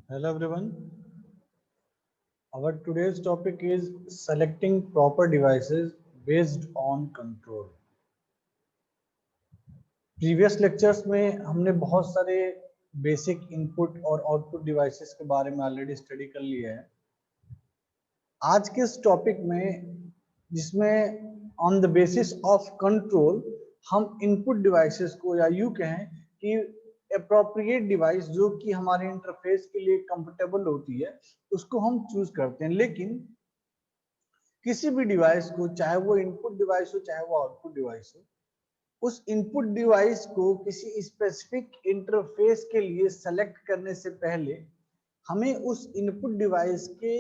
Hello everyone. Our today's topic is selecting proper devices based on control. Previous lectures में हमने बहुत सारे basic input और output devices के बारे में ऑलरेडी स्टडी कर लिया है। आज के इस टॉपिक में जिसमें on the basis of control हम इनपुट डिवाइसेस को या यूं कहें कि अप्रोप्रिएट डिवाइस जो कि हमारे इंटरफेस के लिए कंफर्टेबल होती है उसको हम चूज करते हैं। लेकिन किसी भी डिवाइस को, चाहे वो इनपुट डिवाइस हो चाहे वो आउटपुट डिवाइस हो, उस इनपुट डिवाइस को किसी स्पेसिफिक इंटरफेस के लिए सेलेक्ट करने से पहले हमें उस इनपुट डिवाइस के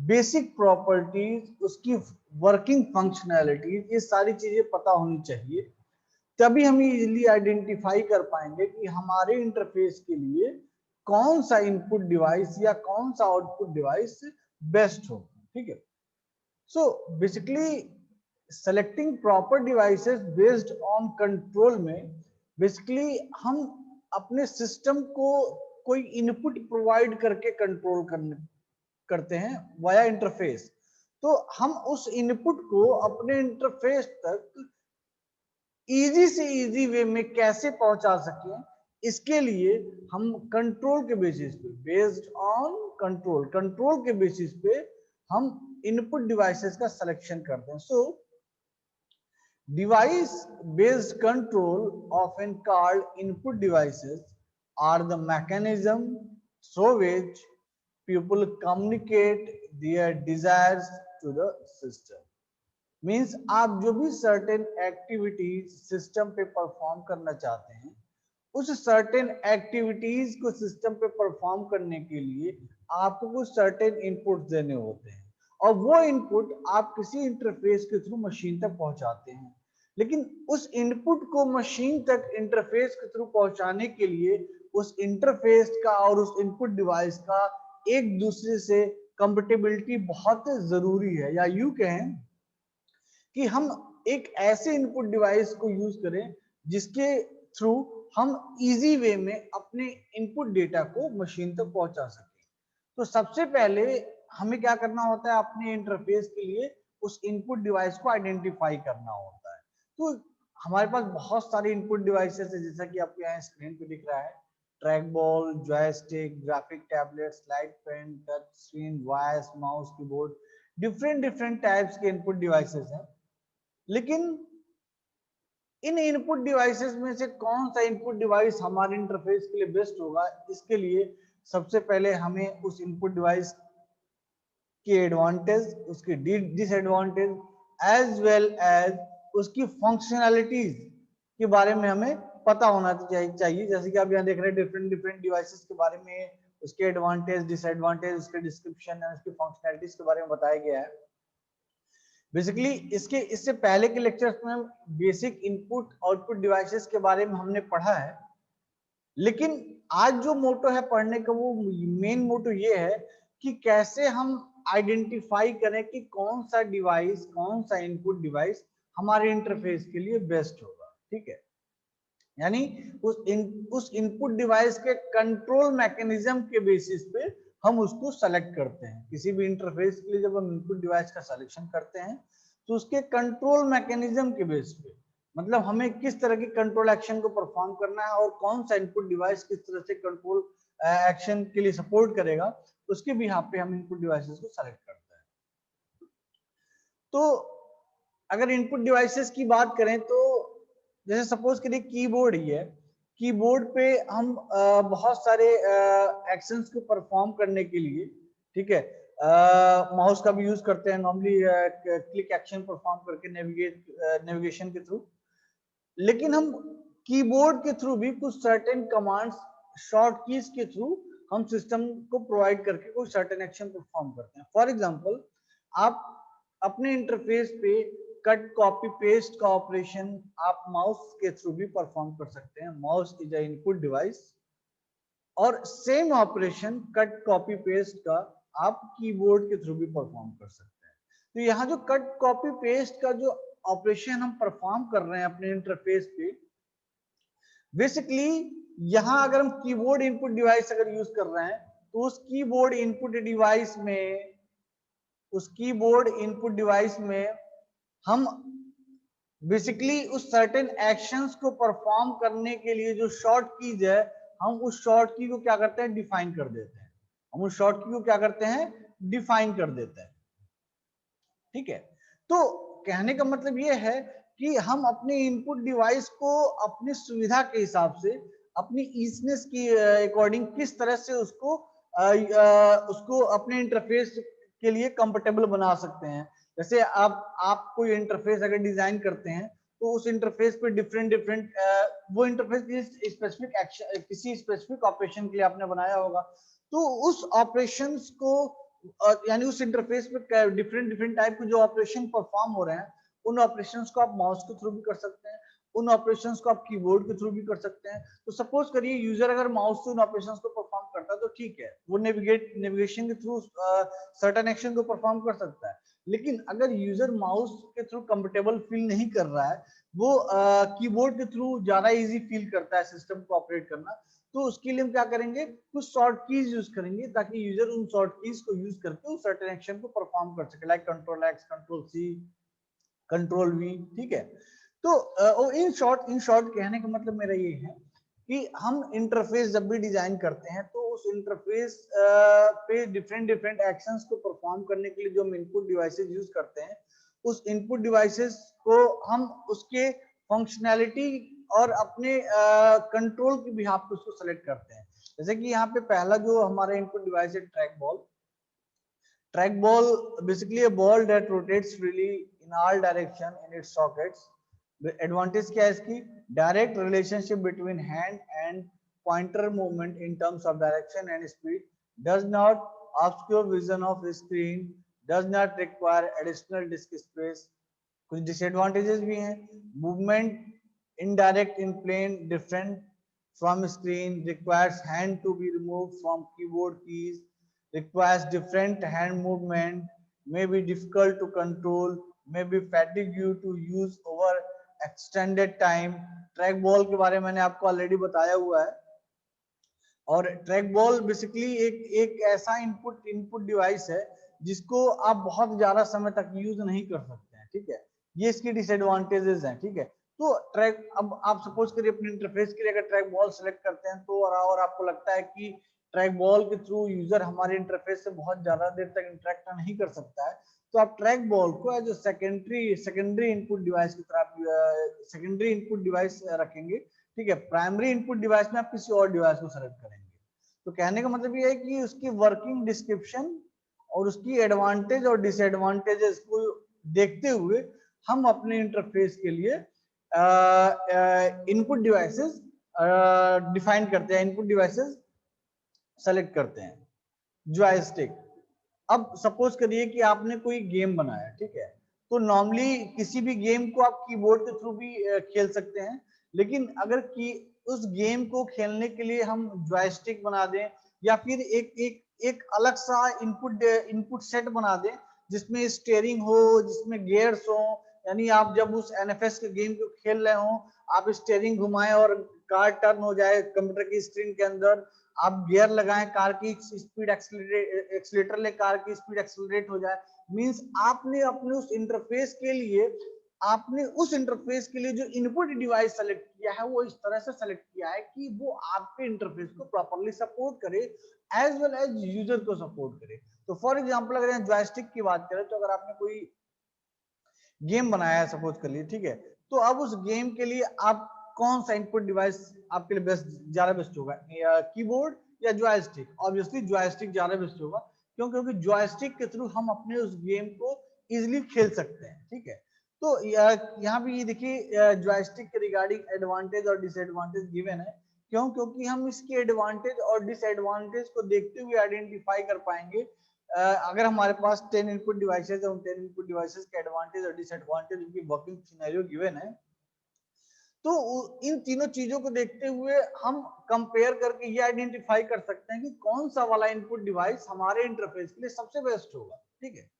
बेसिक प्रॉपर्टीज, उसकी वर्किंग फंक्शनैलिटीज, ये सारी चीजें पता होनी चाहिए। तभी हम इजीली आइडेंटिफाई कर पाएंगे कि हमारे इंटरफेस के लिए कौन सा इनपुट डिवाइस या कौन सा आउटपुट डिवाइस बेस्ट हो। ठीक है। So basically selecting proper devices based on control में बेसिकली हम अपने सिस्टम को कोई इनपुट प्रोवाइड करके कंट्रोल करते हैं वाया इंटरफेस। तो हम उस इनपुट को अपने इंटरफेस तक इजी से इजी वे में कैसे पहुंचा सकें, इसके लिए हम कंट्रोल के बेसिस पे, बेस्ड ऑन कंट्रोल के बेसिस पे हम इनपुट डिवाइसेस का सिलेक्शन करते हैं। सो device based control, often called input devices, are the mechanism through which people communicate their desires to the system. Means आप जो भी सर्टेन एक्टिविटीज सिस्टम पे परफॉर्म करना चाहते हैं, उस सर्टेन एक्टिविटीज को सिस्टम पे परफॉर्म करने के लिए आपको कुछ सर्टेन इनपुट देने होते हैं और वो इनपुट आप किसी इंटरफेस के थ्रू मशीन तक पहुंचाते हैं। लेकिन उस इनपुट को मशीन तक इंटरफेस के थ्रू पहुंचाने के लिए उस इंटरफेस का और उस इनपुट डिवाइस का एक दूसरे से कंपेटिबिलिटी बहुत जरूरी है। या यूं कहें कि हम एक ऐसे इनपुट डिवाइस को यूज करें जिसके थ्रू हम इजी वे में अपने इनपुट डेटा को मशीन तक पहुंचा सकें। तो सबसे पहले हमें क्या करना होता है, अपने इंटरफेस के लिए उस इनपुट डिवाइस को आइडेंटिफाई करना होता है। तो हमारे पास बहुत सारे इनपुट डिवाइसेस है, जैसा कि आपको यहाँ स्क्रीन पे दिख रहा है। Track ball, joystick, graphic tablet, slide pen, touch screen, voice, mouse, keyboard, different types के इनपुट डिवाइसेस हैं। लेकिन इन इनपुट डिवाइसेस में से कौन सा इनपुट डिवाइस हमारे इंटरफेस के लिए बेस्ट होगा, इसके लिए सबसे पहले हमें उस इनपुट डिवाइस के एडवांटेज, उसके डिसएडवांटेज एज वेल एज उसकी फंक्शनैलिटीज के बारे में हमें पता होना चाहिए। जैसे कि आप यहाँ देख रहे हैं डिफरेंट डिवाइसेस के बारे में, उसके एडवांटेज, डिसएडवांटेज, उसके डिस्क्रिप्शन और उसकी फंक्शनैलिटीज के बारे में बताया गया है। बेसिकली इससे पहले के लेक्चर्स में बेसिक इनपुट आउटपुट डिवाइसेस के बारे में हमने पढ़ा है। लेकिन आज जो मोटो है पढ़ने का, वो मेन मोटो ये है कि कैसे हम आइडेंटिफाई करें कि कौन सा डिवाइस, कौन सा इनपुट डिवाइस हमारे इंटरफेस के लिए बेस्ट होगा। ठीक है। यानी उस इनपुट डिवाइस के कंट्रोल मैकेनिज्म के बेसिस पे हम उसको सेलेक्ट करते हैं। किसी भी इंटरफेस के लिए जब हम इनपुट डिवाइस का सिलेक्शन करते हैं तो उसके कंट्रोल मैकेनिज्म के बेस पे, मतलब हमें किस तरह की कंट्रोल एक्शन को परफॉर्म करना है और कौन सा इनपुट डिवाइस किस तरह से कंट्रोल एक्शन के लिए सपोर्ट करेगा, उसके भी यहाँ पे हम इनपुट डिवाइसेस को सेलेक्ट करते हैं। तो अगर इनपुट डिवाइसेस की बात करें तो जैसे सपोज करिए कीबोर्ड ही है। कीबोर्ड पे हम बहुत सारे एक्शंस को परफॉर्म करने के लिए, ठीक है, माउस का भी यूज करते हैं नॉर्मली, क्लिक एक्शन परफॉर्म करके नेविगेशन के थ्रू। लेकिन हम कीबोर्ड के थ्रू भी कुछ सर्टेन कमांड्स, शॉर्ट कीज के थ्रू हम सिस्टम को प्रोवाइड करके कोई सर्टेन एक्शन परफॉर्म करते हैं। फॉर एग्जांपल, आप अपने इंटरफेस पे कट कॉपी पेस्ट का ऑपरेशन आप माउस के थ्रू भी परफॉर्म कर सकते हैं। Mouse is a input device और same operation cut copy paste का आप कीबोर्ड के थ्रू भी परफॉर्म कर सकते हैं। तो यहाँ जो कट कॉपी पेस्ट का जो ऑपरेशन हम परफॉर्म कर रहे हैं अपने इंटरफेस पे, बेसिकली यहाँ अगर हम कीबोर्ड इनपुट डिवाइस अगर यूज कर रहे हैं तो उस कीबोर्ड इनपुट डिवाइस में हम बेसिकली उस सर्टेन एक्शंस को परफॉर्म करने के लिए जो शॉर्ट कीज है, हम उस शॉर्ट की को क्या करते हैं, डिफाइन कर देते हैं। हम उस शॉर्ट की को क्या करते हैं, डिफाइन कर देते हैं। ठीक है, तो कहने का मतलब ये है कि हम अपने इनपुट डिवाइस को अपनी सुविधा के हिसाब से, अपनी ईजनेस की अकॉर्डिंग किस तरह से उसको अपने इंटरफेस के लिए कंफर्टेबल बना सकते हैं। जैसे आप कोई इंटरफेस अगर डिजाइन करते हैं तो उस इंटरफेस पे डिफरेंट वो इंटरफेस स्पेसिफिक एक्शन, किसी स्पेसिफिक ऑपरेशन के लिए आपने बनाया होगा, तो उस ऑपरेशंस को यानी उस इंटरफेस पे डिफरेंट टाइप के जो ऑपरेशन परफॉर्म हो रहे हैं, उन ऑपरेशंस को आप माउस के थ्रू भी कर सकते हैं, उन ऑपरेशंस को आप कीबोर्ड के थ्रू भी कर सकते हैं। तो सपोज करिए यूजर अगर माउस से उन ऑपरेशंस को परफॉर्म करता है तो ठीक है, वो नेविगेशन के थ्रू सर्टेन एक्शन को परफॉर्म कर सकता है। लेकिन अगर यूजर माउस के थ्रू कंफर्टेबल फील नहीं कर रहा है, वो कीबोर्ड के थ्रू ज्यादा इजी फील करता है सिस्टम को ऑपरेट करना, तो उसके लिए हम क्या करेंगे, कुछ शॉर्ट कीज यूज करेंगे ताकि यूजर उन शॉर्ट कीज को यूज करके उस सर्टेन एक्शन को परफॉर्म कर सके, like control X, control C, control V. ठीक है, तो इन शॉर्ट कहने का मतलब मेरा ये है कि हम इंटरफेस जब भी डिजाइन करते हैं तो उस इंटरफेस पे डिफरेंट एक्शंस को परफॉर्म करने के लिए जो हम इनपुट डिवाइसेस यूज करते हैं, उस इनपुट डिवाइसेस को हम उसके फंक्शनैलिटी और अपने कंट्रोल की बिहाफ पे उसको सेलेक्ट करते हैं। जैसे कि यहाँ पे पहला जो हमारा इनपुट डिवाइस है, track ball basically a ball that rotates freely in all direction in its sockets. Advantage क्या है इसकी, direct relationship between hand and pointer movement in terms of direction and speed, does not obscure vision of the screen, does not require additional disk space. कुछ disadvantages भी हैं, movement indirect in plane different from screen, requires hand to be removed from keyboard keys, requires different hand movement, may be difficult to control, may be fatigue you to use over extended time. Track ball के बारे में मैंने आपको already बताया हुआ है, और track ball basically एक ऐसा इनपुट डिवाइस है जिसको आप बहुत ज्यादा समय तक यूज नहीं कर सकते हैं। ठीक है, ये इसकी डिसएडवांटेजेस हैं। ठीक है, तो ट्रैक, अब आप सपोज करिए अपने इंटरफेस के लिए अगर ट्रैक बॉल सेलेक्ट करते हैं तो और आपको लगता है कि ट्रैक बॉल के थ्रू यूजर हमारे इंटरफेस से बहुत ज्यादा देर तक इंटरेक्ट नहीं कर सकता है, तो आप ट्रैक बॉल को एज सेकेंडरी इनपुट डिवाइस की तरह सेकेंडरी इनपुट डिवाइस रखेंगे। ठीक है, प्राइमरी इनपुट डिवाइस में आप किसी और डिवाइस को सेलेक्ट करेंगे। तो कहने का मतलब ये है कि उसकी वर्किंग डिस्क्रिप्शन और उसकी एडवांटेज और डिसएडवांटेजेस को देखते हुए हम अपने इंटरफेस के लिए इनपुट डिवाइसेस डिफाइन करते हैं, इनपुट डिवाइसेस सेलेक्ट करते हैं। जॉयस्टिक, अब सपोज करिए कि आपने कोई गेम बनाया, ठीक है, तो नॉर्मली किसी भी गेम को आप कीबोर्ड के थ्रू भी खेल सकते हैं, लेकिन अगर कि उस गेम को खेलने के लिए हम जॉयस्टिक बना दें या फिर एक अलग सा इनपुट सेट बना दें जिसमें स्टीयरिंग हो, जिसमें गियर्स हो, यानी आप जब उस एनएफएस के गेम को खेल रहे हो, आप स्टीयरिंग घुमाएं और कार टर्न हो जाए कंप्यूटर की स्क्रीन के अंदर, आप गियर लगाएं, कार की स्पीड एक्सीलरेटर ले, कार की स्पीड एक्सीलरेट हो जाए, मींस आपने अपने उस इंटरफेस के लिए जो इनपुट डिवाइस सेलेक्ट किया है वो इस तरह से सेलेक्ट किया है कि वो आपके इंटरफेस को प्रॉपर्ली सपोर्ट करे एज वेल एज यूजर को सपोर्ट करे। तो फॉर एग्जांपल अगर जॉयस्टिक की बात करें तो अगर आपने कोई गेम बनाया है सपोज कर लिए, ठीक है, तो अब उस गेम के लिए आप कौन सा इनपुट डिवाइस आपके लिए ज्यादा बेस्ट होगा, कीबोर्ड या जॉयस्टिक? ऑब्वियसली जॉयस्टिक ज्यादा बेस्ट होगा, क्यों? क्योंकि जॉयस्टिक के थ्रू हम अपने उस गेम को इजिली खेल सकते हैं। ठीक है, तो यहाँ भी ये देखिए जॉयस्टिक के रिगार्डिंग एडवांटेज और डिसएडवांटेज गिवन है। क्यों? क्योंकि हम इसके एडवांटेज और डिसएडवांटेज को देखते हुए आइडेंटिफाई कर पाएंगे। अगर हमारे पास 10 इनपुट डिवाइसेस है, उन 10 इनपुट डिवाइसेस के एडवांटेज और डिसएडवांटेज, उनकी वर्किंग सिनेरियो गिवन है, तो इन तीनों चीजों को देखते हुए हम कंपेयर करके ये आइडेंटिफाई कर सकते हैं कि कौन सा वाला इनपुट डिवाइस हमारे इंटरफेस के लिए सबसे बेस्ट होगा। ठीक है,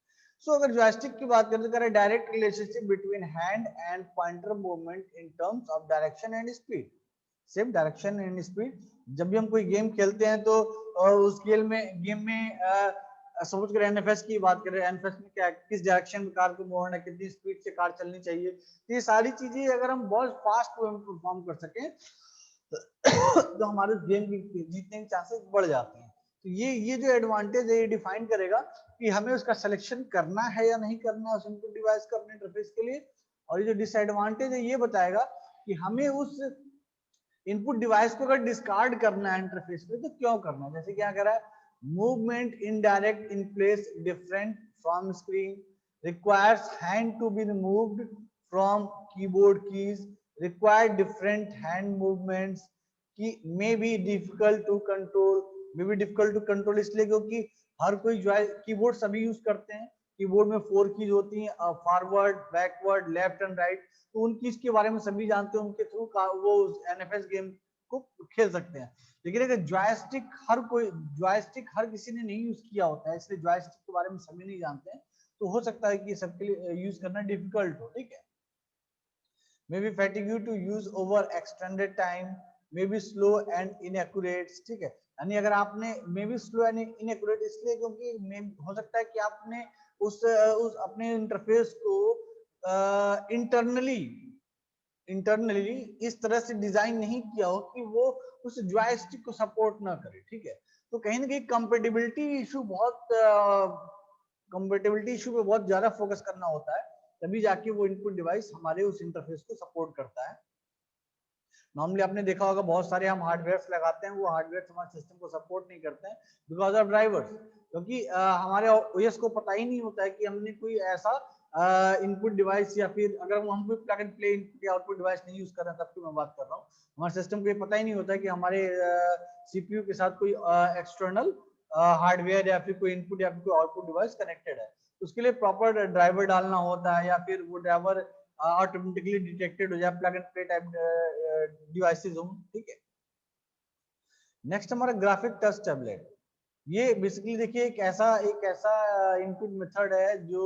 सो अगर जॉयस्टिक की बात करें तो करें direct relationship between hand and pointer movement in terms of direction and speed. सिर्फ डायरेक्शन एंड स्पीड, जब भी हम कोई गेम खेलते हैं तो उस गेम में सपोज करें एनएफएस की बात करें, एनएफएस में क्या किस डायरेक्शन में कार को मूव होना है, कितनी स्पीड से कार चलनी चाहिए, तो ये सारी चीजें अगर हम बहुत फास्ट परफॉर्म कर सकें तो हमारे गेम जीतने के चांसेस बढ़ जाते हैं। तो ये जो एडवांटेज है ये डिफाइन करेगा कि हमें उसका सिलेक्शन करना है या नहीं करना है उस इनपुट डिवाइस का अपने इंटरफेस के लिए, और ये जो डिसएडवांटेज है ये बताएगा कि हमें उस इनपुट डिवाइस को अगर डिस्कार्ड करना है इंटरफेस पे तो क्यों करना है। जैसे क्या कह रहा है, movement indirect in place different from screen, requires hand to be removed from keyboard keys, require different hand movements, कि may be difficult to control, may be difficult to control इसलिए क्योंकि हर कोई जो है कीबोर्ड सभी यूज करते हैं, keyboard में 4 कीज होती हैं, forward, backward, left and right, तो उन कीज के बारे में सभी जानते हैं, उनके थ्रू वो एनएफएस गेम को खेल सकते हैं। लेकिन अगर जॉयस्टिक हर किसी ने नहीं यूज किया होता है, इसलिए जॉयस्टिक के बारे में सभी नहीं जानते हैं, तो हो सकता है कि सबके लिए यूज करना डिफिकल्ट हो। ठीक है, may be fatigue to use over extended time, may be slow and inaccurate. ठीक है, यानी अगर आपने may be slow and inaccurate इसलिए क्योंकि हो सकता है कि आपने उस अपने इंटरफेस को इंटरनली इस तरह से डिजाइन नहीं किया हो कि वो उस जॉयस्टिक को सपोर्ट ना करे। ठीक है, तो कहीं ना कहीं कंपेटिबिलिटी इशू पे बहुत ज्यादा फोकस करना होता है, तभी जाके वो इनपुट डिवाइस हमारे उस इंटरफेस को सपोर्ट करता है। नॉर्मली आपने देखा होगा बहुत सारे हम हार्डवेयर लगाते हैं, वो हार्डवेयर हमारे सिस्टम को सपोर्ट नहीं करते हैं बिकॉज ऑफ ड्राइवर्स, क्योंकि हमारे ओएस को पता ही नहीं होता है कि हमने कोई ऐसा इनपुट डिवाइस या फिर अगर हम कोई प्लग एंड प्ले इनपुट या आउटपुट डिवाइस नहीं यूज कर रहे हैं, तब की मैं बात कर रहा हूँ, हमारे सिस्टम को ये पता ही नहीं होता है कि हमारे सीपीयू के साथ कोई एक्सटर्नल हार्डवेयर या फिर कोई इनपुट या फिर कोई आउटपुट डिवाइस कनेक्टेड है। उसके लिए प्रॉपर ड्राइवर डालना होता है या फिर वो ड्राइवर ऑटोमेटिकली डिटेक्टेड हो जाए, plug and play type devices हो। ठीक है, नेक्स्ट हमारा ग्राफिक टच टैबलेट। ये बेसिकली देखिए एक ऐसा इनपुट मेथड है जो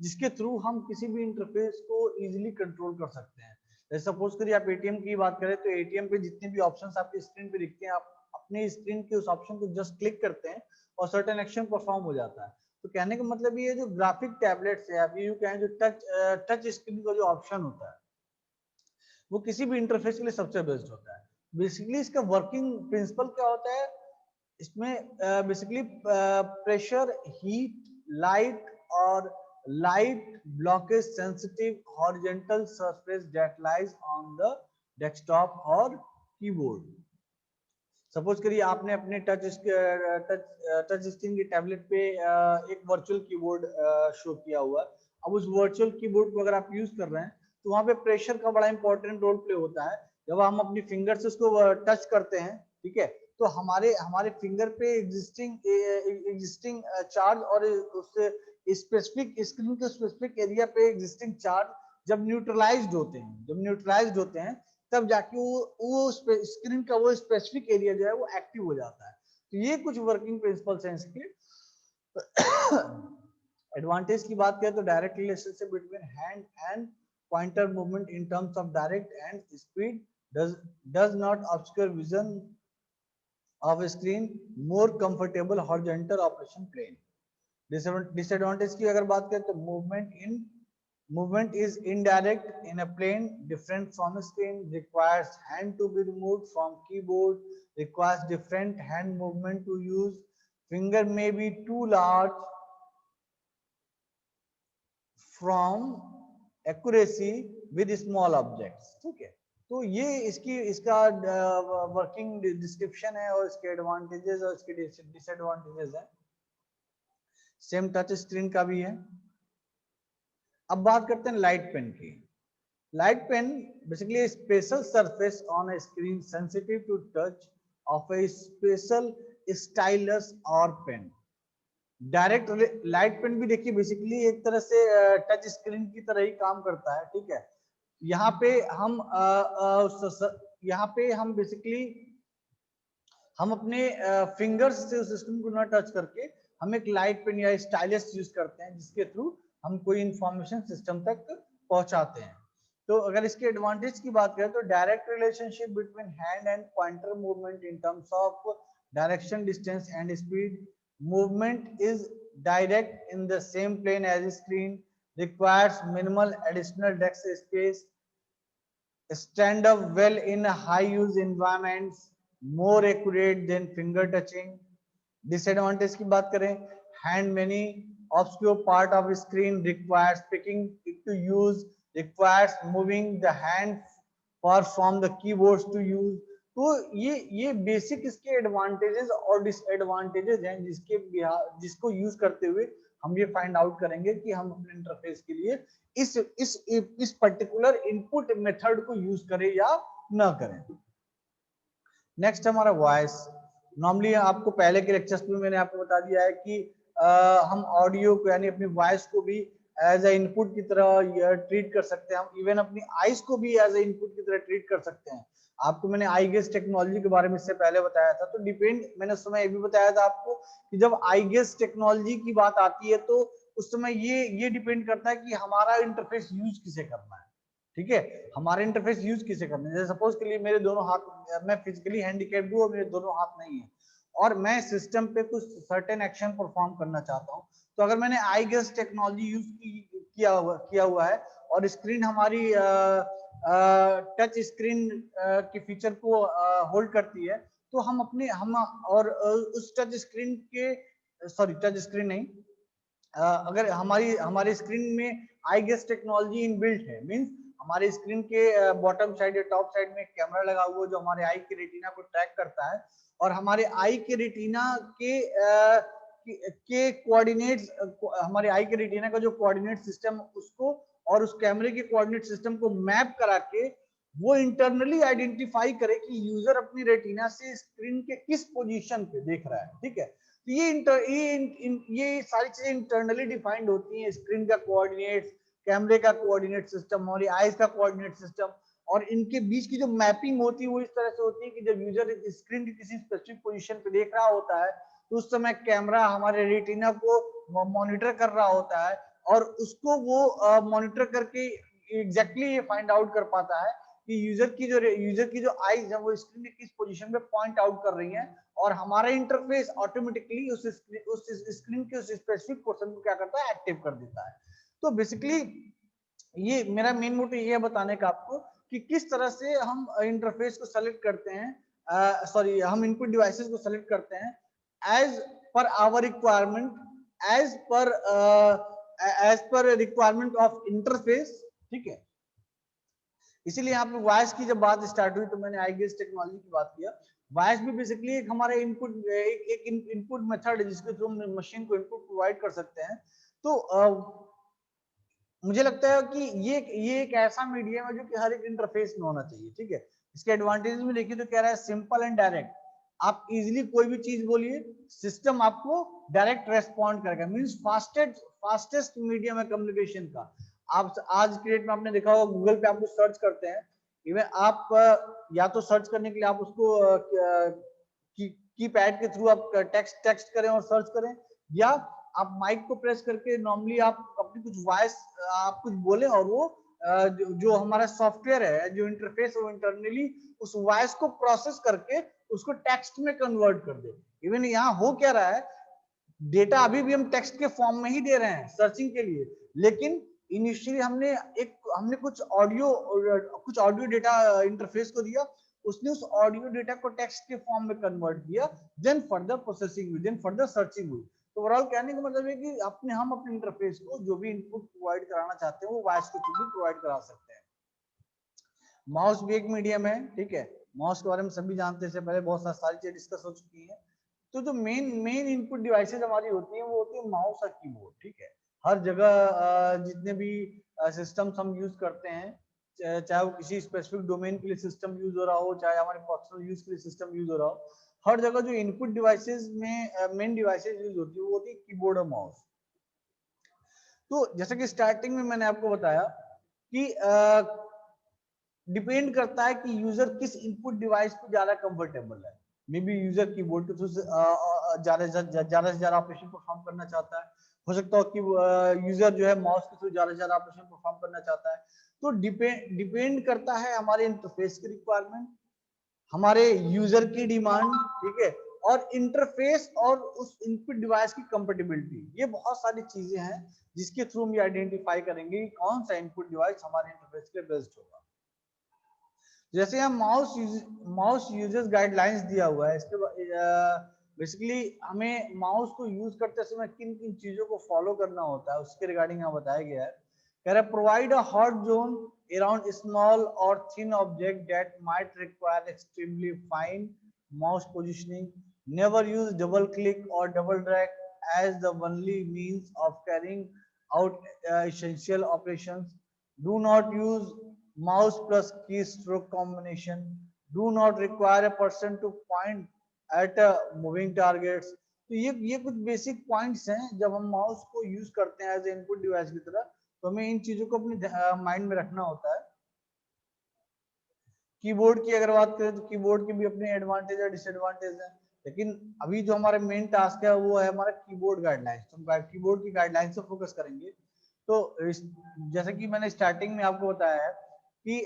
जिसके थ्रू हम किसी भी इंटरफेस को इजीली कंट्रोल कर सकते हैं। जैसे सपोज करिए आप एटीएम की बात करें तो एटीएम पे जितने भी ऑप्शंस आपकी स्क्रीन पे दिखते हैं, आप अपने स्क्रीन के उस ऑप्शन को जस्ट क्लिक करते हैं और सर्टेन एक्शन परफॉर्म हो जाता है। तो कहने का मतलब ये जो ग्राफिक टैबलेट्स है, आप यूं कहें जो टच स्क्रीन का जो ऑप्शन होता है वो किसी भी इंटरफेस के लिए सबसे बेस्ट होता है। बेसिकली इसका वर्किंग प्रिंसिपल क्या होता है, इसमें बेसिकली प्रेशर, हीट, लाइट और light blockage sensitive horizontal surface that lies on the desktop और कीबोर्ड। सपोज करिए आपने अपने टच स्क्रीन के टैबलेट पे एक वर्चुअल कीबोर्ड शो किया हुआ है। अब उस वर्चुअल कीबोर्ड को अगर आप यूज कर रहे हैं तो वहां पे प्रेशर का बड़ा इंपॉर्टेंट रोल प्ले होता है। जब हम अपनी फिंगर से उसको टच करते हैं, ठीक है, तो हमारे फिंगर पे एग्जिस्टिंग चार्ज और उससे स्पेसिफिक स्क्रीन के स्पेसिफिक एरिया पे एग्जिस्टिंग चार्ज जब न्यूट्रलाइज्ड होते हैं तब जाके वो स्क्रीन का वो स्पेसिफिक एरिया जो है वो एक्टिव हो जाता है। तो ये कुछ वर्किंग प्रिंसिपल्स हैं इसके। एडवांटेज की बात करें तो direct relationship between hand and pointer movement in terms of direct and speed does not obscure vision of a screen, more comfortable horizontal operation plane. Disadvantage की अगर बात करें तो movement is indirect in a plane different from a screen, requires hand to be removed from keyboard, requires different hand movement to use, finger may be too large from accuracy with small objects। ठीक है, तो ये इसका working description है और इसके advantages और इसके डिसएडवांटेजेस है। सेम टच स्क्रीन का भी है। अब बात करते हैं लाइट पेन की। Light pen basically special surface on a screen sensitive to touch of a special stylus और पेन। डायरेक्ट लाइट पेन भी देखिए बेसिकली एक तरह से टच स्क्रीन की तरह ही काम करता है। ठीक है, यहाँ पे हम बेसिकली हम अपने फिंगर्स से उस सिस्टम को ना टच करके हम एक लाइट पेन या स्टाइलस यूज करते हैं जिसके थ्रू हम कोई इंफॉर्मेशन सिस्टम तक पहुंचाते हैं। तो अगर इसके एडवांटेज की बात करें तो direct relationship between hand and pointer movement in terms of direction, distance and speed. Movement is direct in the same plane as screen, requires minimal additional desk space, stand up well in high use environments, more accurate than finger touching. Disadvantage की बात करें, hand many obscure part of screen, requires picking it to use, requires moving the hand far from the keyboards to use. तो ये basic इसके advantages और disadvantages हैं जिसको use करते हुए हम ये फाइंड आउट करेंगे कि हम अपने इंटरफेस के लिए इस पर्टिकुलर इनपुट मेथड को यूज करें या ना करें. नेक्स्ट हमारा वॉइस. नॉर्मली आपको पहले के लेक्चर्स में मैंने आपको बता दिया है कि हम ऑडियो को यानी अपनी वॉइस को भी एज ए इनपुट की तरह ट्रीट कर सकते हैं. हम इवन अपनी आईज को भी एज ए इनपुट की तरह ट्रीट कर सकते हैं. आपको मैंने आई गेस टेक्नोलॉजी के बारे में इससे पहले बताया था. तो डिपेंड, मैंने उस समय ये भी बताया था आपको कि जब आई गेस टेक्नोलॉजी की बात आती है तो उस समय ये डिपेंड करता है कि हमारा इंटरफेस यूज किसे करना है. ठीक है, हमारे इंटरफेस यूज किसे करना है. जैसे सपोज के लिए मेरे दोनों हाथ, मैं फिजिकली हैंडीकैप्ड हूं और मेरे दोनों हाथ नहीं है और मैं सिस्टम पे कुछ सर्टेन एक्शन परफॉर्म करना चाहता हूं, तो अगर मैंने आई गेस टेक्नोलॉजी यूज किया हुआ है और स्क्रीन हमारी टच स्क्रीन की फीचर को होल्ड करती है, तो हम और उस टच स्क्रीन के, सॉरी टच स्क्रीन नहीं, अगर हमारी स्क्रीन में आई गेस टेक्नोलॉजी इनबिल्ट है, मींस हमारे स्क्रीन के बॉटम साइड या टॉप साइड में कैमरा लगा हुआ जो हमारे आई के रेटिना को ट्रैक करता है और हमारे आई के रेटिना के कोऑर्डिनेट्स, हमारे आई के रेटिना का जो कोऑर्डिनेट सिस्टम उसको और उस कैमरे के कोऑर्डिनेट सिस्टम को मैप करा के वो इंटरनली आइडेंटिफाई करे कि यूजर अपनी रेटिना से स्क्रीन के किस पोजीशन पे देख रहा है. ठीक है, तो ये सारी चीजें इंटरनली डिफाइंड होती हैं. स्क्रीन का कोऑर्डिनेट्स, कैमरे का कोऑर्डिनेट सिस्टम, हमारी आईज का कोऑर्डिनेट सिस्टम, और इनके बीच की जो मैपिंग होती है वो इस तरह से होती है कि जब यूजर स्क्रीन की किसी स्पेसिफिक पोजीशन पे देख रहा होता है तो उस समय कैमरा हमारे रेटिना को मॉनिटर कर रहा होता है और उसको वो मॉनिटर करके एग्जैक्टली ये फाइंड आउट कर पाता है कि यूजर की जो आईज है वो स्क्रीन के किस पोजीशन पे पॉइंट आउट कर रही हैं और हमारा इंटरफेस ऑटोमेटिकली उस स्क्रीन के उस स्पेसिफिक पोर्शन को क्या करता है, एक्टिव कर देता है. तो बेसिकली ये मेरा मेन मोटिव ये है बताने का आपको कि किस तरह से हम इंटरफेस को सेलेक्ट करते हैं, सॉरी हम इनपुट डिवाइसेस को सेलेक्ट करते हैं as per our requirement, as per requirement of interface. ठीक है, इसीलिए यहाँ पे वॉइस की जब बात स्टार्ट हुई तो मैंने आई गेस टेक्नोलॉजी की बात किया. वॉइस भी बेसिकली एक हमारे एक इनपुट मेथड है जिसके थ्रू हम मशीन को इनपुट प्रोवाइड कर सकते हैं. तो मुझे लगता है कि ये एक ऐसा मीडियम है जो कि हर एक इंटरफेस में होना चाहिए. ठीक है, इसके एडवांटेज में देखिए तो कह रहा है सिंपल एंड डायरेक्ट. आप इजीली कोई भी चीज बोलिए, सिस्टम आपको डायरेक्ट रेस्पॉन्ड करेगा. मींस फास्टेस्ट मीडियम है कम्युनिकेशन का. आप आज के डेट में आपने देखा होगा गूगल पे आप कुछ सर्च करते हैं, इवन आप या तो सर्च करने के लिए आप उसको कीपैड के थ्रू आप टेक्स्ट करें और सर्च करें, या आप माइक को प्रेस करके नॉर्मली आप अपनी कुछ वॉइस आप कुछ बोले और वो जो हमारा सॉफ्टवेयर है, जो इंटरफेस है, वो इंटरनली उस वॉइस को प्रोसेस करके उसको टेक्स्ट में कन्वर्ट कर दे. इवन यहाँ हो क्या रहा है, डेटा अभी भी हम टेक्स्ट के फॉर्म में ही दे रहे हैं सर्चिंग के लिए, लेकिन इनिशियली हमने कुछ ऑडियो डेटा इंटरफेस को दिया, उसने उस ऑडियो डेटा को टेक्स्ट के फॉर्म में कन्वर्ट किया, देन फर्दर प्रोसेसिंग हुई, देन फर्दर सर्चिंग हुई. तो ओवरऑल कहने का मतलब है कि हम अपने इंटरफेस को जो भी इनपुट प्रोवाइड कराना चाहते हैं वो वॉइस के थ्रू भी प्रोवाइड करा सकते हैं. माउस भी एक मीडियम है. ठीक है, माउस के बारे में सभी जानते हैं, पहले बहुत सारी चीजें डिस्कस हो चुकी हैं. तो जो मेन इनपुट डिवाइसेस हमारी होती हैं वो होती है माउस और कीबोर्ड. ठीक है, हर जगह जितने भी सिस्टम्स हम यूज करते हैं, चाहे वो किसी स्पेसिफिक डोमेन के लिए सिस्टम यूज हो रहा हो, चाहे हमारे पर्सनल यूज के लिए सिस्टम यूज हो रहा हो, हर जगह जो इनपुट डिवाइसेस में मेन डिवाइसेस यूज होती है वो होती है कीबोर्ड और माउस. तो जैसे कि स्टार्टिंग में मैंने आपको बताया कि डिपेंड करता है कि यूजर किस इनपुट डिवाइस पे ज्यादा कंफर्टेबल है. मे बी यूजर कीबोर्ड के थ्रू ज्यादा से ज्यादा ऑपरेशन परफॉर्म करना चाहता है, हो सकता हो कि यूजर जो है माउस के थ्रू ज्यादा से ज्यादा ऑपरेशन परफॉर्म करना चाहता है. तो डिपेंड करता है हमारे इंटरफेस की रिक्वायरमेंट, हमारे यूजर की डिमांड, ठीक है, और इंटरफेस और उस इनपुट डिवाइस की कंपेटिबिलिटी। ये बहुत सारी चीजें हैं जिसके थ्रू हम ये आइडेंटिफाई करेंगे कि कौन सा इनपुट डिवाइस हमारे इंटरफेस के लिए बेस्ट होगा। जैसे यहाँ माउस यूजर्स गाइडलाइंस दिया हुआ है, इसके बेसिकली हमें माउस को यूज करते समय किन किन चीजों को फॉलो करना होता है उसके रिगार्डिंग यहाँ बताया गया है। कह रहा है provide a hot zone around small or thin object that might require extremely fine mouse positioning. Never use double click or double drag as the only means of carrying out essential operations. Do not use mouse plus keystroke combination. Do not require a person to point at moving targets. तो ये कुछ basic points हैं जब हम mouse को use करते हैं as a input device की तरह, तो हमें इन चीजों को अपने माइंड में रखना होता है। कीबोर्ड की अगर बात करें तो कीबोर्ड के भी अपने एडवांटेज और डिसएडवांटेज हैं, लेकिन अभी जो हमारा मेन टास्क है वो है हमारा कीबोर्ड गाइडलाइंस। तो हम कीबोर्ड की गाइडलाइंस पे फोकस करेंगे। तो जैसे कि मैंने स्टार्टिंग में आपको बताया है कि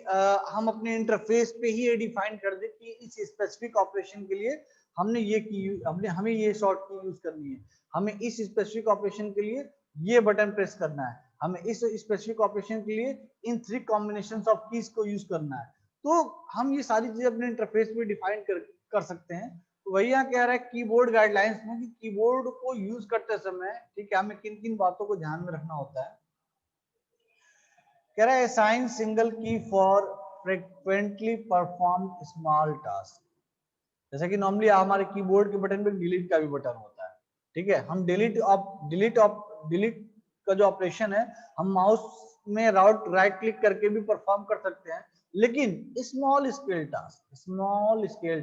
हम अपने इंटरफेस पे ही ये डिफाइन कर दे कि इस स्पेसिफिक ऑपरेशन के लिए हमें ये शॉर्ट की यूज करनी है, हमें इस स्पेसिफिक ऑपरेशन के लिए ये बटन प्रेस करना है, हमें इस स्पेसिफिक ऑपरेशन के लिए इन 3 कॉम्बिनेशंस ऑफ कीज को यूज करना है। तो हम ये सारी चीजें अपने इंटरफेस में डिफाइन कर सकते हैं। तो वही यहाँ कह रहा है कीबोर्ड गाइडलाइंस में कि कीबोर्ड को यूज करते समय, ठीक है, हमें किन किन बातों को ध्यान में रखना होता है। कह रहा है असाइन सिंगल की for frequently perform small task. जैसे कि नॉर्मली हमारे कीबोर्ड के बटन पे डिलीट का भी बटन होता है, ठीक है, हम डिलीट का जो ऑपरेशन है हम माउस में राइट क्लिक करके भी परफॉर्म कर सकते हैं। लेकिन स्मॉल स्केल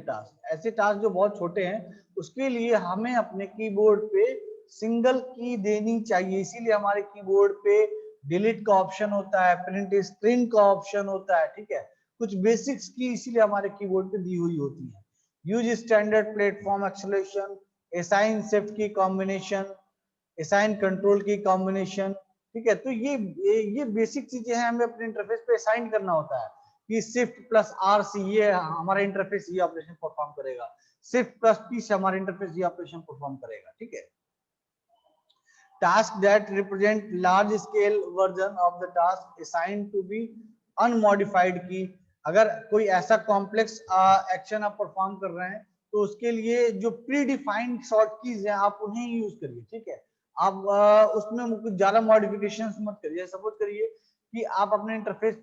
टास्क ऐसे टास्क जो बहुत छोटे हैं उसके लिए हमें अपने कीबोर्ड पे सिंगल की देनी चाहिए। इसीलिए हमारे कीबोर्ड पे डिलीट का ऑप्शन होता है, प्रिंट स्क्रीन का ऑप्शन होता है, ठीक है, कुछ बेसिक्स की इसीलिए हमारे कीबोर्ड पे दी हुई होती है। Use standard platform acceleration, assign shift की कॉम्बिनेशन, असाइन कंट्रोल की कॉम्बिनेशन, ठीक है। तो ये बेसिक चीजें हैं, हमें अपने इंटरफेस पे असाइन करना होता है कि शिफ्ट प्लस आर से ये हमारा इंटरफेस ये ऑपरेशन परफॉर्म करेगा, शिफ्ट प्लस पी से हमारा इंटरफेस ये ऑपरेशन परफॉर्म करेगा, ठीक है। Task that represent large scale version of the task assigned to be unmodified की। अगर कोई ऐसा कॉम्प्लेक्स एक्शन आप परफॉर्म कर रहे हैं तो उसके लिए जो प्री डिफाइंड शॉर्ट कीज हैं आप उन्हें यूज करिए, ठीक है। आप उसमें कुछ ज्यादा मॉडिफिकेशंस मत करिए। सपोज करिए कि आप अपने इंटरफेस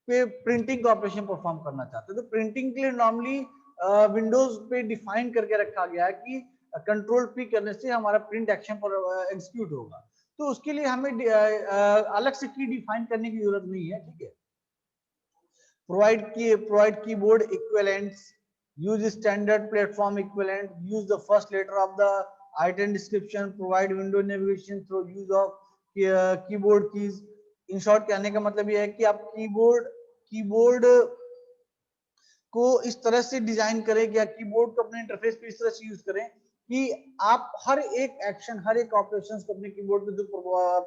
पे प्रिंटिंग का ऑपरेशन परफॉर्म करना चाहते हैं, तो प्रिंटिंग के लिए नॉर्मली विंडोज पे डिफाइन करके रखा गया है कि कंट्रोल पी करने से हमारा प्रिंट एक्शन पर एग्जीक्यूट होगा। तो उसके लिए हमें अलग से की डिफाइन करने की जरूरत नहीं है, ठीक है। Provide keyboard equivalents, use standard platform equivalent, use the first letter of the item description, provide window navigation through use of keyboard keys. In short कहने का मतलब यह है कि आप कीबोर्ड को इस तरह से डिजाइन करें या कीबोर्ड को अपने इंटरफेस पे इस तरह से यूज करें कि आप हर एक एक्शन, हर एक ऑपरेशंस को अपने कीबोर्ड पे जो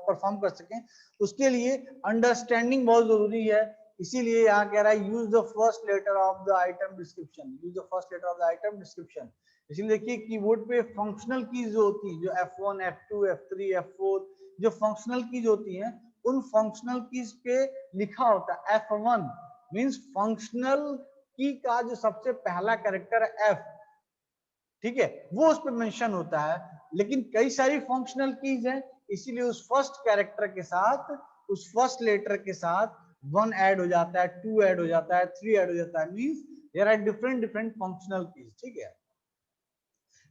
परफॉर्म कर सकें। उसके लिए अंडरस्टैंडिंग बहुत जरूरी है। इसीलिए यहाँ कह रहा है use the first letter of the item description, use the first letter of the item description. इसलिए देखिए कीबोर्ड पे फंक्शनल कीज जो होती है, जो F1, F2, F3, F4, जो फंक्शनल कीज होती हैं, उन फंक्शनल कीज पे लिखा होता है F1 मींस फंक्शनल की का जो सबसे पहला कैरेक्टर है F, ठीक है, वो उस पर मेंशन होता है। लेकिन कई सारी फंक्शनल कीज हैं, इसीलिए उस फर्स्ट कैरेक्टर के साथ, उस फर्स्ट लेटर के साथ 1 ऐड हो जाता है, 2 ऐड हो जाता है, 3 ऐड हो जाता है, means there are different functional keys, ठीक है।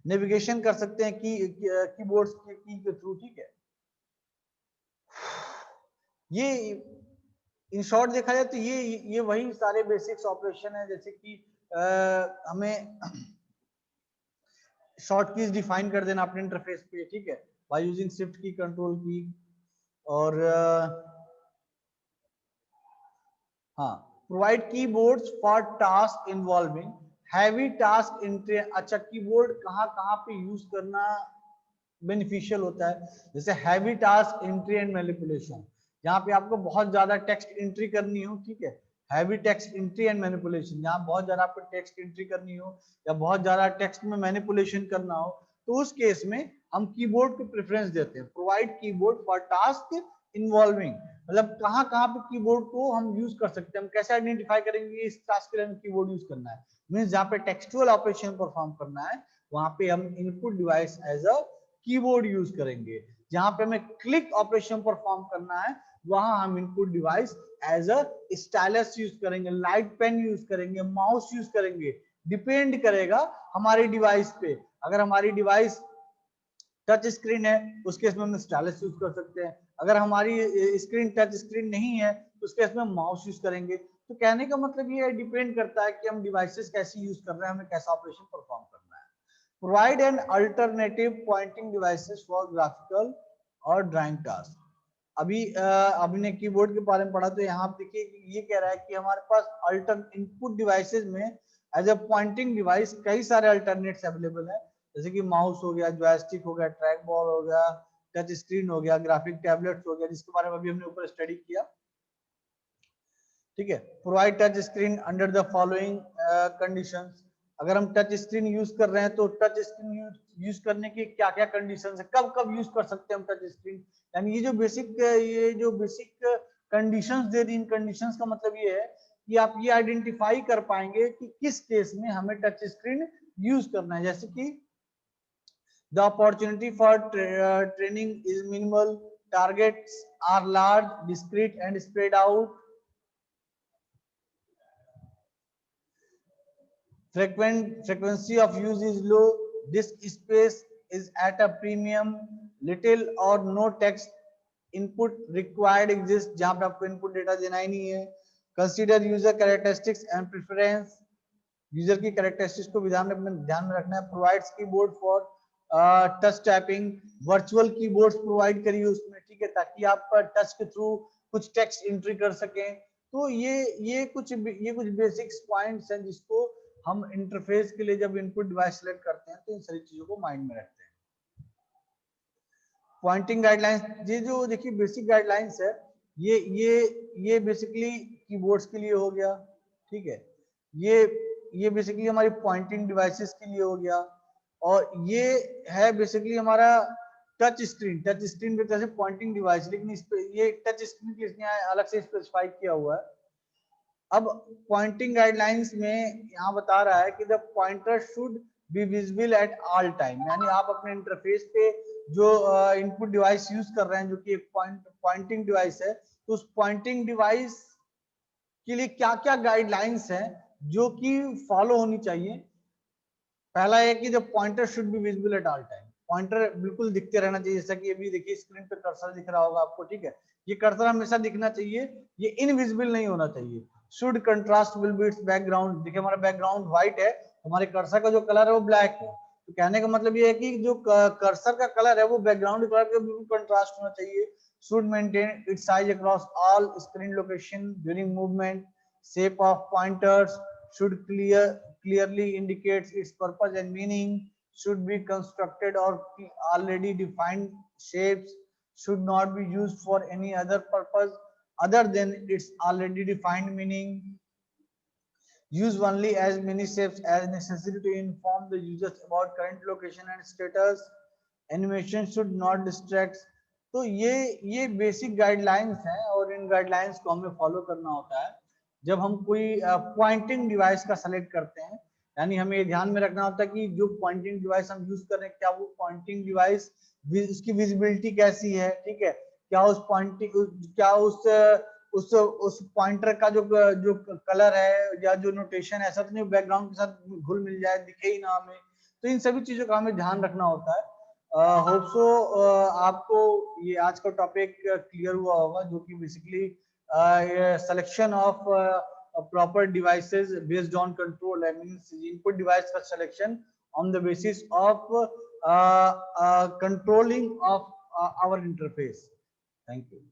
नेविगेशन कर सकते हैं कीबोर्ड्स के की के थ्रू, ठीक है। ये इन शॉर्ट देखा जाए तो ये वही सारे बेसिक्स ऑपरेशन है, जैसे कि हमें शॉर्ट कीज डिफाइन कर देना अपने इंटरफेस पे, ठीक है, बाय यूजिंग शिफ्ट की, कंट्रोल की, और हाँ, provide keyboards for task involving heavy task entry. अच्छा, कीबोर्ड कहाँ कहाँ पे यूज करना बेनिफिशियल होता है, जैसे heavy task entry and manipulation, जहाँ पे आपको बहुत ज्यादा टेक्स्ट एंट्री करनी हो, ठीक है, heavy text entry and manipulation, जहाँ बहुत ज्यादा आपको टेक्स्ट एंट्री करनी हो या बहुत ज्यादा टेक्स्ट में मैनिपुलेशन करना हो, तो उस केस में हम कीबोर्ड को प्रेफरेंस देते हैं। Provide keyboard for task involving, मतलब कहाँ कहाँ पे कीबोर्ड को हम यूज कर सकते हैं, हम कैसे आइडेंटिफाई करेंगे इस टास्क के लिए हमें कीबोर्ड यूज करना है। मींस जहाँ पे टेक्सचुअल ऑपरेशन परफॉर्म करना है वहां पे हम input device as a keyboard use करेंगे। जहां पे हमें क्लिक ऑपरेशन परफॉर्म करना है वहां हम input device as a stylus use करेंगे, लाइट पेन यूज करेंगे, माउस यूज करेंगे। डिपेंड करेगा हमारी डिवाइस पे। अगर हमारी डिवाइस टच स्क्रीन है उस केस में हम स्टाइलस यूज कर सकते हैं, अगर हमारी स्क्रीन टच स्क्रीन नहीं है तो उस केस में माउस यूज करेंगे। तो कहने का मतलब ये डिपेंड करता है कि हम डिवाइसेस कैसे यूज कर रहे हैं, हमें कैसा ऑपरेशन परफॉर्म करना है। Provide an alternative pointing devices for graphical और ड्राइंग टास्क। अभी ने कीबोर्ड के बारे में पढ़ा, तो यहाँ देखिए ये कह रहा है कि हमारे पास अल्टर इनपुट डिवाइसेस में एज अ पॉइंटिंग डिवाइस कई सारे अल्टरनेट्स अवेलेबल है, जैसे कि माउस हो गया, जॉयस्टिक हो गया, ट्रैक बॉल हो गया, टच स्क्रीन हो गया, ग्राफिक टैबलेट्स हो गया, जिसके बारे में अभी हमने ऊपर स्टडी किया, ठीक है। Provide touch screen under the following conditions. अगर हम टच स्क्रीन यूज कर रहे हैं तो टच स्क्रीन यूज करने की क्या क्या कंडीशंस है, कब कब यूज कर सकते हैं हम टच स्क्रीन, यानी ये जो बेसिक कंडीशंस दे दी, इन कंडीशंस का मतलब ये है कि आप ये आइडेंटिफाई कर पाएंगे कि किस केस में हमें टच स्क्रीन यूज करना है। जैसे कि the opportunity for training is minimal, targets are large, discrete and spread out, frequency of use is low, disk space is at a premium, little or no text input required exists, जहां पे आपको input data देना ही नहीं है। Consider user characteristics and preference, user की characteristics को ध्यान में रखना है। Provides keyboard for touch typing, virtual keyboards provide करिए उसमें, ठीक है, ताकि आप टच के थ्रू कुछ टेक्स्ट एंट्री कर सकें। तो ये कुछ बेसिक्स पॉइंट्स हैं जिसको हम इंटरफेस के लिए जब इनपुट डिवाइस सेलेक्ट करते हैं तो इन सारी चीजों को माइंड में रखते हैं। पॉइंटिंग गाइडलाइंस, ये जो देखिए बेसिक गाइडलाइंस है, ये बेसिकली कीबोर्ड्स के लिए हो गया, ठीक है। ये बेसिकली हमारी पॉइंटिंग डिवाइसेस के लिए हो गया, और ये है बेसिकली हमारा टच स्क्रीन पे जैसे पॉइंटिंग डिवाइस, लेकिन इस पे ये टच स्क्रीन के लिए अलग से स्पेसिफाई किया हुआ है। अब पॉइंटिंग गाइडलाइंस में यहाँ बता रहा है कि the pointer should be visible at all time, यानी आप अपने इंटरफेस पे जो इनपुट डिवाइस यूज कर रहे हैं जो कि एक पॉइंटिंग डिवाइस है, तो उस पॉइंटिंग डिवाइस के लिए क्या क्या गाइडलाइंस हैं जो कि फॉलो होनी चाहिए। पहला है कि the pointer should be visible at all time, pointer बिल्कुल दिखते रहना चाहिए, जैसा कि अभी देखिए स्क्रीन पे कर्सर दिख रहा होगा आपको, ठीक है, ये कर्सर हमेशा दिखना चाहिए, ये इनविजिबल नहीं होना चाहिए। Should contrast will be it's background, देखिए हमारा बैकग्राउंड व्हाइट है, हमारे कर्सर का जो कलर है वो ब्लैक है, तो कहने का मतलब ये है कि जो कर्सर का कलर है वो बैकग्राउंड कलर के बिल्कुल कंट्रास्ट होना चाहिए। Should maintain its size across all screen location during movement, shape of pointers should clearly indicates its purpose and meaning, should be constructed or already defined shapes, should not be used for any other purpose other than its already defined meaning, use only as many shapes as necessary to inform the users about current location and status, animation should not distract। तो ये basic guidelines हैं और इन guidelines को हमें follow करना होता है जब हम कोई पॉइंटिंग डिवाइस का सेलेक्ट करते हैं। यानी हमें ये ध्यान में रखना होता है कि जो पॉइंटिंग डिवाइस हम यूज कर रहे हैं क्या वो पॉइंटिंग डिवाइस उसकी विजिबिलिटी कैसी है, ठीक है, क्या उस पॉइंटिंग क्या उस पॉइंटर का जो कलर है या जो नोटेशन है ऐसा तो नहीं बैकग्राउंड के साथ घुल मिल जाए, दिखे ही ना हमें। तो इन सभी चीजों का हमें ध्यान रखना होता है। होप सो आपको ये आज का टॉपिक क्लियर हुआ होगा, जो कि basically selection of proper devices based on control, that means input device का selection on the basis of controlling of our interface. Thank you.